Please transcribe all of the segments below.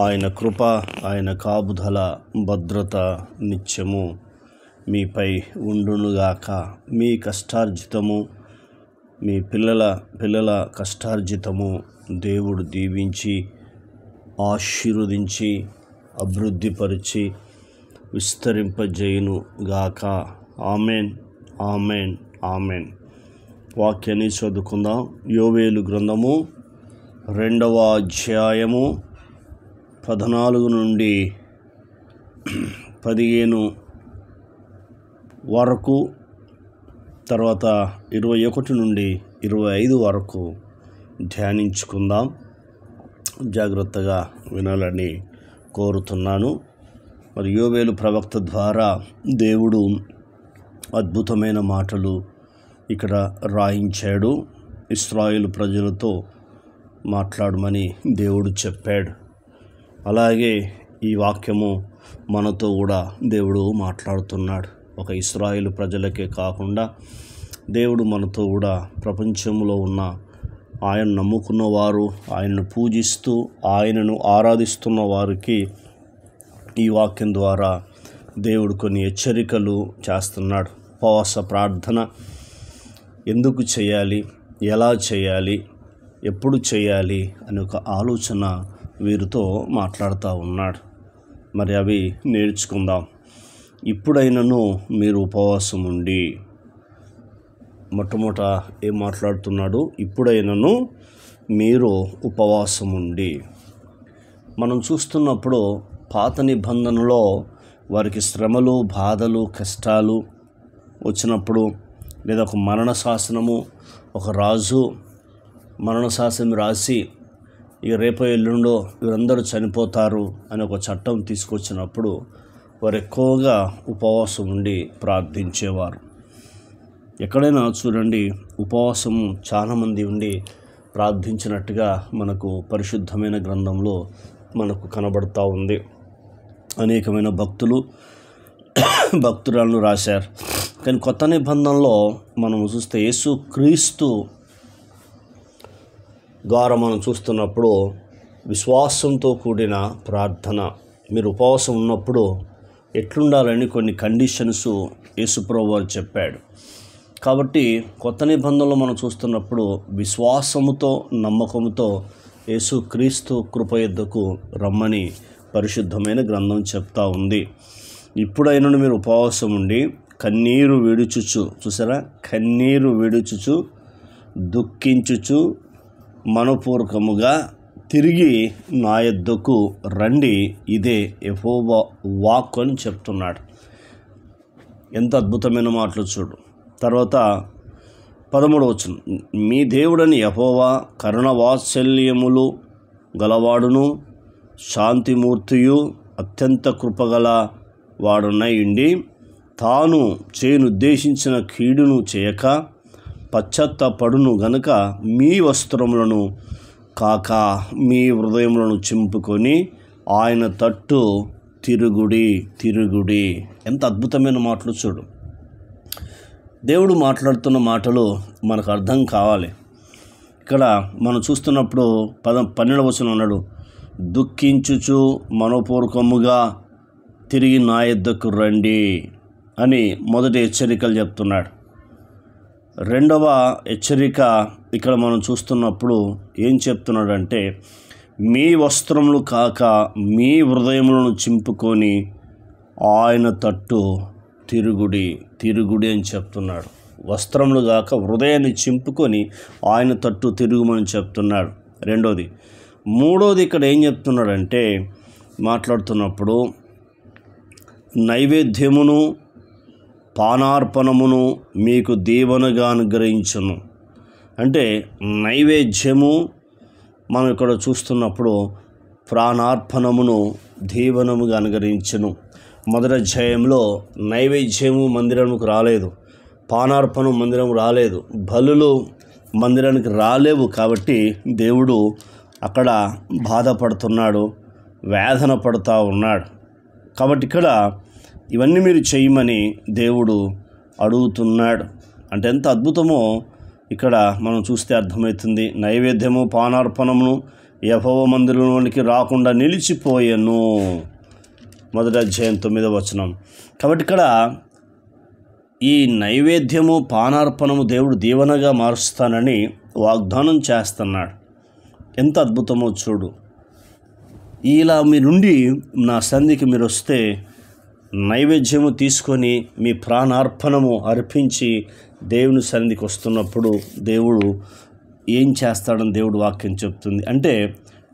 ఆయన కృప, ఆయన కాపుదల, భద్రత నిత్యము మీపై ఉండునుగాక. మీ కష్టార్జితము, మీ పిల్లల కష్టార్జితము దేవుడు దీవించి, ఆశీర్వదించి, అభివృద్ధిపరిచి, విస్తరింపజేయును గాక. Amen, amen, amen. వాక్యాన్ని చదువుకుందాం. యోవేలు గ్రంథము 2వ అధ్యాయము 14 నుండి 15 వరకు, తర్వాత 21 నుండి 25 వరకు ధ్యానించుకుందాం. జాగ్రత్తగా వినాలని కోరుతున్నాను. మరి యోవేలు ప్రవక్త ద్వారా దేవుడు అద్భుతమైన మాటలు ఇక్కడ రాయించాడు. ఇశ్రాయేలు ప్రజలతో మాట్లాడమని దేవుడు చెప్పాడు. అలాగే ఈ వాక్యము మనతో కూడా దేవుడు మాట్లాడుతున్నాడు. ఒక ఇశ్రాయేలు ప్రజలకే కాకుండా దేవుడు మనతో కూడా ప్రపంచంలో ఉన్న ఆయన నమ్ముకున్న వారు, ఆయనను పూజిస్తూ ఆయనను ఆరాధిస్తున్న వారికి ఈ వాక్యం ద్వారా దేవుడు కొన్ని హెచ్చరికలు చేస్తున్నాడు. ఉపవాస ప్రార్థన ఎందుకు చేయాలి, ఎలా చేయాలి, ఎప్పుడు చేయాలి అని ఒక ఆలోచన వీరితో మాట్లాడుతూ ఉన్నాడు. మరి అవి నేర్చుకుందాం. ఇప్పుడైనను మీరు ఉపవాసం ఉండి, మొట్టమొదట ఏం మాట్లాడుతున్నాడు? ఇప్పుడైనను మీరు ఉపవాసం ఉండి. మనం చూస్తున్నప్పుడు పాత నిబంధనలో వారికి శ్రమలు, బాధలు, కష్టాలు వచ్చినప్పుడు, లేదా ఒక మరణ శాసనము, ఒక రాజు మరణ శాసనం రాసి ఇక రేపో ఎల్లుండో వీరందరూ చనిపోతారు అని ఒక చట్టం తీసుకొచ్చినప్పుడు వారు ఎక్కువగా ఉపవాసం ఉండి ప్రార్థించేవారు. ఎక్కడైనా చూడండి, ఉపవాసం చాలామంది ఉండి ప్రార్థించినట్టుగా మనకు పరిశుద్ధమైన గ్రంథంలో మనకు కనబడుతూ ఉంది. అనేకమైన భక్తురాలను రాశారు. కానీ కొత్త నిబంధనలో మనం చూస్తే యేసు క్రీస్తు ద్వారా మనం చూస్తున్నప్పుడు విశ్వాసంతో కూడిన ప్రార్థన. మీరు ఉపవాసం ఉన్నప్పుడు ఎట్లుండాలని కొన్ని కండిషన్స్ యేసుప్రభువు వారు చెప్పాడు. కాబట్టి కొత్త నిబంధనలో మనం చూస్తున్నప్పుడు విశ్వాసముతో, నమ్మకంతో యేసు క్రీస్తు కృప యొద్దకు రమ్మని పరిశుద్ధమైన గ్రంథం చెప్తా ఉంది. ఇప్పుడైనా మీరు ఉపవాసం ఉండి కన్నీరు విడుచుచు, చూసారా, కన్నీరు విడుచుచు, దుఃఖించుచు, మనపూర్వకముగా తిరిగి నా యొద్దకు రండి. ఇదే యెహోవా వాక్కు అని చెప్తున్నాడు. ఎంత అద్భుతమైన మాటలు చూడు. తర్వాత 13వ వచనం, మీ దేవుడని యెహోవా కరుణ వాత్సల్యములు గలవాడును, శాంతిమూర్తియు, అత్యంత కృపగల వాడునయుండి, తాను చేయనుద్దేశించిన కీడును చేయక పశ్చాత్తాపడును గనుక మీ వస్త్రములను కాక మీ హృదయములను చింపుకొని ఆయన తట్టు తిరుగుడి. ఎంత అద్భుతమైన మాటలు చూడు. దేవుడు మాట్లాడుతున్న మాటలు మనకు అర్థం కావాలి. ఇక్కడ మనం చూస్తున్నప్పుడు 12వ వచనం అన్నాడు, దుఃఖించుచు మనపూర్వకముగా తిరిగి నా యొద్దకు రండి అని మొదటి హెచ్చరికలు చెప్తున్నాడు. రెండవ హెచ్చరిక ఇక్కడ మనం చూస్తున్నప్పుడు ఏం చెప్తున్నాడంటే, మీ వస్త్రములు కాక మీ హృదయములను చింపుకొని ఆయన తట్టు తిరుగుడి అని చెప్తున్నాడు. వస్త్రములు కాక హృదయాన్ని చింపుకొని ఆయన తట్టు తిరుగుమని చెప్తున్నాడు. రెండోది. మూడోది ఇక్కడ ఏం చెప్తున్నాడంటే, మాట్లాడుతున్నప్పుడు నైవేద్యమును పానార్పణమును మీకు దీవెనగా అనుగ్రహించును. అంటే నైవేద్యము మనం ఇక్కడ చూస్తున్నప్పుడు ప్రాణార్పణమును దీవెనముగా అనుగ్రహించును. మొదటి అధ్యాయంలో నైవేద్యము మందిరముకు రాలేదు, పానార్పణం మందిరం రాలేదు, బలులు మందిరానికి రాలేవు. కాబట్టి దేవుడు అక్కడ బాధపడుతున్నాడు, వేదన పడుతూ ఉన్నాడు. కాబట్టి ఇక్కడ ఇవన్నీ మీరు చేయమని దేవుడు అడుగుతున్నాడు. అంటే ఎంత అద్భుతమో ఇక్కడ మనం చూస్తే అర్థమవుతుంది. నైవేద్యము పానార్పణమును యెహోవా మందిరంలోనికి రాకుండా నిలిచిపోయెను. 1 అధ్యాయం 9వ వచనం. కాబట్టి ఇక్కడ ఈ నైవేద్యము పానార్పణము దేవుడు దీవెనగా మారుస్తానని వాగ్దానం చేస్తున్నాడు. ఎంత అద్భుతమో చూడు. ఇలా మీరుండి నా సన్నిధికి మీరు వస్తే నైవేద్యము తీసుకొని మీ ప్రాణార్పణము అర్పించి దేవుని సన్నిధికి వస్తున్నప్పుడు దేవుడు ఏం చేస్తాడని దేవుడు వాక్యం చెప్తుంది. అంటే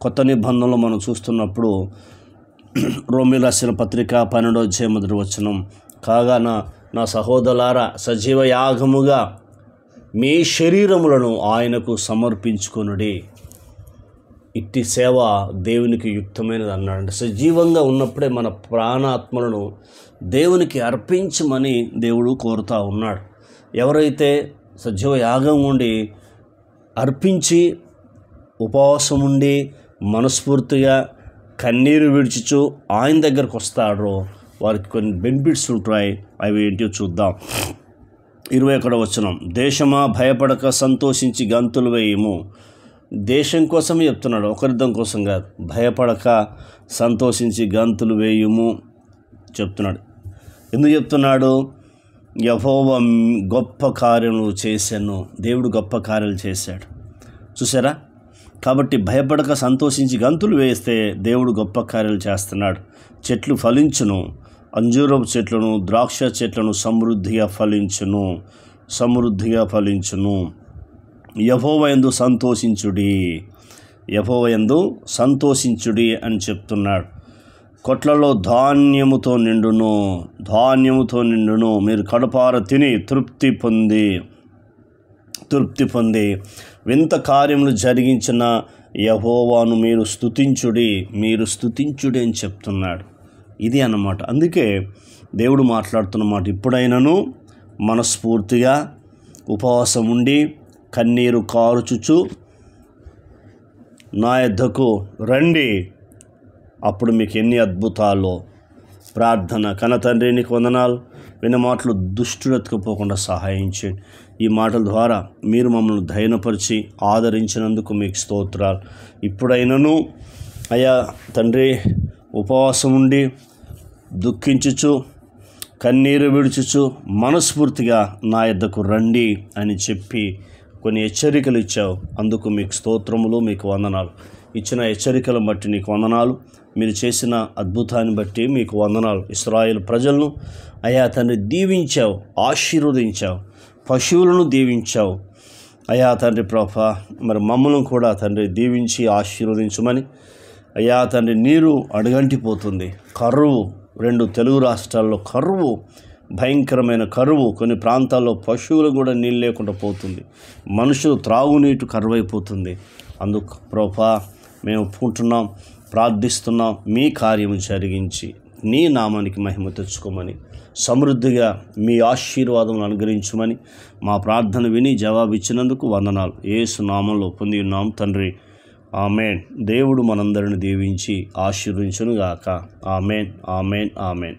కొత్త నిబంధనలో మనం చూస్తున్నప్పుడు రోమీయులకు రాసిన పత్రిక 12వ అధ్యాయం 1వ వచనం, కాగా నా సహోదరులారా సజీవ యాగముగా మీ శరీరములను ఆయనకు సమర్పించుకొనుడి. ఇట్టి సేవ దేవునికి యుక్తమైనది అన్నాడు. అంటే సజీవంగా ఉన్నప్పుడే మన ప్రాణాత్మలను దేవునికి అర్పించమని దేవుడు కోరుతూ ఉన్నాడు. ఎవరైతే సజీవ యాగం ఉండి అర్పించి ఉపవాసం ఉండి మనస్ఫూర్తిగా కన్నీరు విడిచుచు ఆయన దగ్గరకు వస్తాడో వారికి కొన్ని బెనిఫిట్స్ ఉంటాయి. అవి ఏంటో చూద్దాం. 21వ వచనం, దేశమా భయపడక సంతోషించి గంతులు వేయము. దేశం కోసమే చెప్తున్నాడు, ఒకరిద్దం కోసం కాదు. భయపడక సంతోషించి గంతులు వేయుము చెప్తున్నాడు. ఎందుకు చెప్తున్నాడు? యెహోవా గొప్ప కార్యములు చేశాను. దేవుడు గొప్ప కార్యాలు చేశాడు. చూసారా? కాబట్టి భయపడక సంతోషించి గంతులు వేస్తే దేవుడు గొప్ప కార్యాలు చేస్తున్నాడు. చెట్లు ఫలించును, అంజూరపు చెట్లను ద్రాక్ష చెట్లను సమృద్ధిగా ఫలించును. యెహోవా యందు సంతోషించుడి అని చెప్తున్నాడు. కొట్లలో ధాన్యముతో నిండును. మీరు కడుపార తిని తృప్తి పొంది వింత కార్యములు జరిగించిన యెహోవాను మీరు స్తుతించుడి అని చెప్తున్నాడు. ఇది అన్నమాట. అందుకే దేవుడు మాట్లాడుతున్నమాట, ఇప్పుడైనను మనస్ఫూర్తిగా ఉపవాసం ఉండి కన్నీరు కారుచుచు నా యొద్దకు రండి, అప్పుడు మీకు ఎన్ని అద్భుతాలు. ప్రార్థన. కన్న తండ్రి, నీకు వందనాలు. విన్న మాటలు దుష్టుడు ఎత్తుకుపోకుండా సహాయం చేయండి. ఈ మాటల ద్వారా మీరు మమ్మల్ని ధైర్యపరిచి ఆదరించినందుకు మీకు స్తోత్రాలు. ఇప్పుడైనను అయ్యా తండ్రి, ఉపవాసం ఉండి దుఃఖించుచు కన్నీరు విడుచుచు మనస్ఫూర్తిగా నా యొద్దకు రండి అని చెప్పి కొన్ని హెచ్చరికలు ఇచ్చావు. అందుకు మీకు స్తోత్రములు, మీకు వందనాలు. ఇచ్చిన హెచ్చరికలను బట్టి నీకు వందనాలు. మీరు చేసిన అద్భుతాన్ని బట్టి మీకు వందనాలు. ఇశ్రాయేలు ప్రజలను అయ్యా తండ్రి దీవించావు, ఆశీర్వదించావు, పశువులను దీవించావు. అయ్యా తండ్రి ప్రభా, మరి మమ్మల్ని కూడా తండ్రి దీవించి ఆశీర్వదించమని. అయ్యా తండ్రి, నీరు అడుగంటిపోతుంది. కరువు 2 తెలుగు రాష్ట్రాల్లో కరువు, భయంకరమైన కరువు. కొన్ని ప్రాంతాల్లో పశువులు కూడా నీళ్ళు లేకుండా పోతుంది. మనుషులు త్రాగునీటి కరువైపోతుంది. అందుకు ప్రభా మేము ఒప్పుకుంటున్నాం, ప్రార్థిస్తున్నాం. మీ కార్యము జరిగించి నీ నామానికి మహిమ తెచ్చుకోమని, సమృద్ధిగా మీ ఆశీర్వాదం అనుగ్రహించమని మా ప్రార్థన విని జవాబిచ్చినందుకు వందనాలు. యేసు నామంలో పొంది ఉన్నాం తండ్రి. ఆమెన్. దేవుడు మనందరిని దీవించి ఆశీర్వదించునుగాక. ఆమెన్.